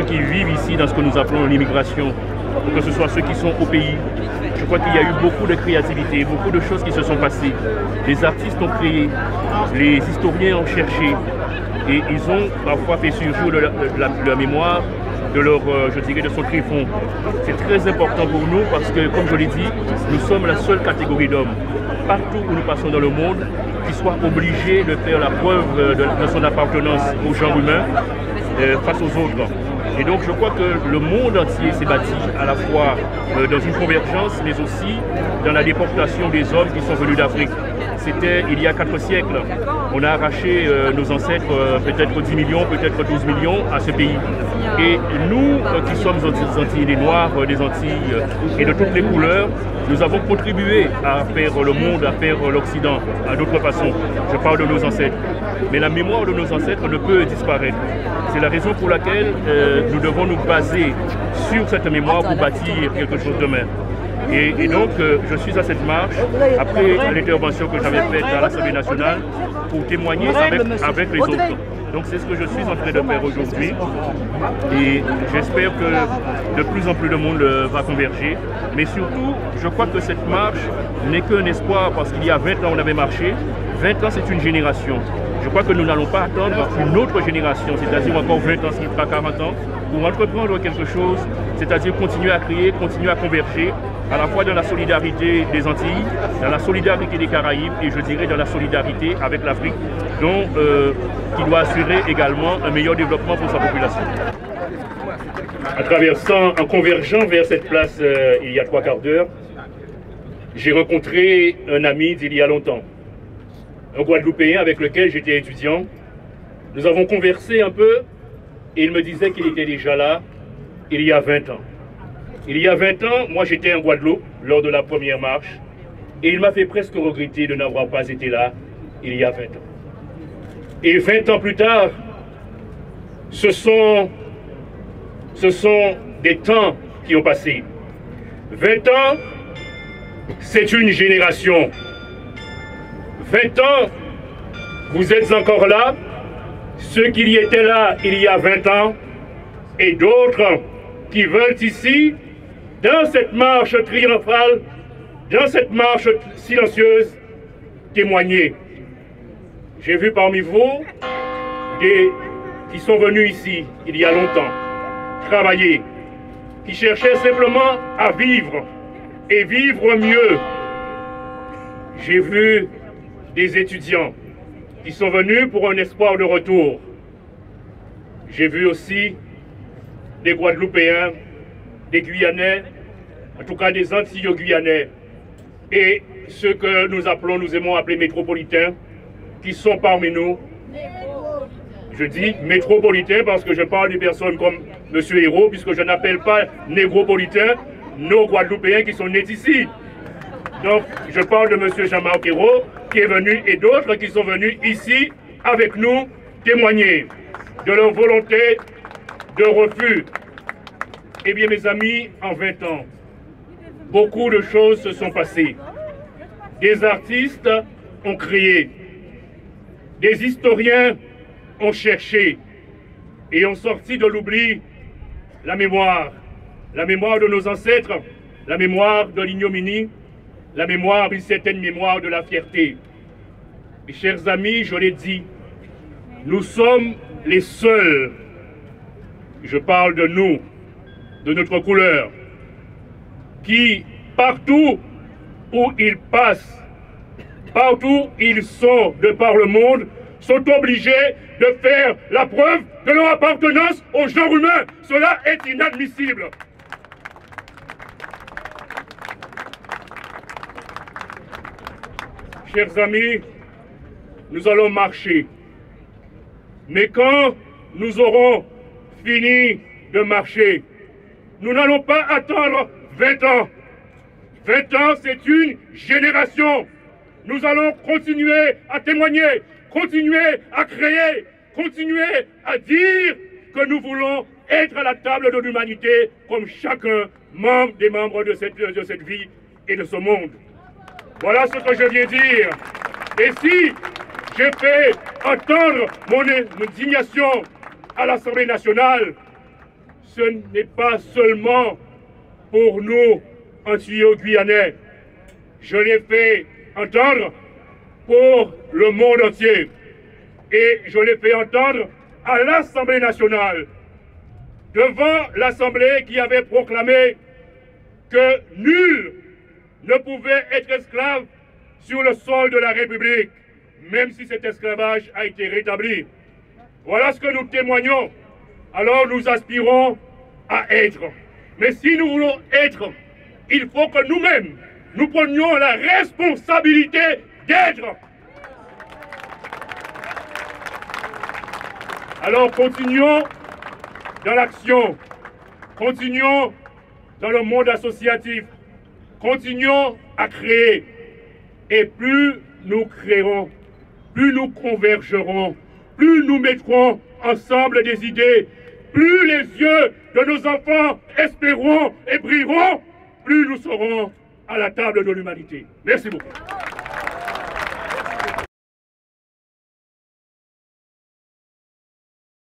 qui vivent ici dans ce que nous appelons l'immigration, ou que ce soit ceux qui sont au pays. Je crois qu'il y a eu beaucoup de créativité, beaucoup de choses qui se sont passées. Les artistes ont créé, les historiens ont cherché, et ils ont parfois fait surjour de leur mémoire, de leur, je dirais, de son tréfonds. C'est très important pour nous parce que, comme je l'ai dit, nous sommes la seule catégorie d'hommes, partout où nous passons dans le monde, qui soit obligé de faire la preuve de son appartenance au genre humain face aux autres. Et donc je crois que le monde entier s'est bâti à la fois dans une convergence, mais aussi dans la déportation des hommes qui sont venus d'Afrique. C'était il y a 4 siècles. On a arraché nos ancêtres, peut-être 10 millions, peut-être 12 millions à ce pays. Et nous, qui sommes des Antilles, des Noirs, des Antilles et de toutes les couleurs, nous avons contribué à faire le monde, à faire l'Occident, à d'autres façons. Je parle de nos ancêtres. Mais la mémoire de nos ancêtres ne peut disparaître. C'est la raison pour laquelle nous devons nous baser sur cette mémoire pour bâtir quelque chose demain. Et donc, je suis à cette marche, après l'intervention que j'avais faite à l'Assemblée nationale, pour témoigner avec les autres. Donc c'est ce que je suis en train de faire aujourd'hui. Et j'espère que de plus en plus de monde va converger. Mais surtout, je crois que cette marche n'est qu'un espoir, parce qu'il y a 20 ans, on avait marché. 20 ans, c'est une génération. Je crois que nous n'allons pas attendre une autre génération, c'est-à-dire encore 20 ans, ce qui fera 40 ans, pour entreprendre quelque chose, c'est-à-dire continuer à créer, continuer à converger, à la fois dans la solidarité des Antilles, dans la solidarité des Caraïbes et je dirais dans la solidarité avec l'Afrique, qui doit assurer également un meilleur développement pour sa population. En traversant, en convergeant vers cette place il y a 3 quarts d'heure, j'ai rencontré un ami d'il y a longtemps, un Guadeloupéen avec lequel j'étais étudiant. Nous avons conversé un peu et il me disait qu'il était déjà là il y a 20 ans. Il y a 20 ans, moi j'étais en Guadeloupe lors de la première marche et il m'a fait presque regretter de n'avoir pas été là il y a 20 ans. Et 20 ans plus tard, ce sont des temps qui ont passé. 20 ans, c'est une génération. 20 ans, vous êtes encore là, ceux qui y étaient là il y a 20 ans, et d'autres qui veulent ici, dans cette marche triomphale, dans cette marche silencieuse, témoigner. J'ai vu parmi vous des qui sont venus ici il y a longtemps, travailler, qui cherchaient simplement à vivre et vivre mieux. J'ai vu des étudiants qui sont venus pour un espoir de retour. J'ai vu aussi des Guadeloupéens, des Guyanais, en tout cas des Antillo-Guyanais, et ceux que nous aimons appeler métropolitains, qui sont parmi nous. Je dis métropolitains parce que je parle des personnes comme M. Hérault, puisque je n'appelle pas négropolitains nos Guadeloupéens qui sont nés ici. Donc, je parle de M. Jean-Marc Hérault, qui est venu, et d'autres qui sont venus ici avec nous témoigner de leur volonté de refus. Eh bien, mes amis, en 20 ans, beaucoup de choses se sont passées. Des artistes ont créé, des historiens ont cherché et ont sorti de l'oubli la mémoire de nos ancêtres, la mémoire de l'ignominie, la mémoire, une certaine mémoire de la fierté. Mes chers amis, je l'ai dit, nous sommes les seuls, je parle de nous, de notre couleur, qui, partout où ils passent, partout où ils sont de par le monde, sont obligés de faire la preuve de leur appartenance au genre humain. Cela est inadmissible. Chers amis, nous allons marcher. Mais quand nous aurons fini de marcher, nous n'allons pas attendre 20 ans. 20 ans, c'est une génération. Nous allons continuer à témoigner, continuer à créer, continuer à dire que nous voulons être à la table de l'humanité comme chacun des membres de cette vie et de ce monde. Voilà ce que je viens dire. Et si j'ai fait entendre mon indignation à l'Assemblée nationale, ce n'est pas seulement pour nous, Antillais-Guyanais. Je l'ai fait entendre pour le monde entier. Et je l'ai fait entendre à l'Assemblée nationale, devant l'Assemblée qui avait proclamé que nul ne pouvait être esclave sur le sol de la République, même si cet esclavage a été rétabli. Voilà ce que nous témoignons. Alors nous aspirons à être. Mais si nous voulons être, il faut que nous-mêmes, nous prenions la responsabilité d'être. Alors continuons dans l'action, continuons dans le monde associatif, continuons à créer. Et plus nous créerons, plus nous convergerons, plus nous mettrons ensemble des idées, plus les yeux de nos enfants espéreront et brilleront, plus nous serons à la table de l'humanité. Merci beaucoup.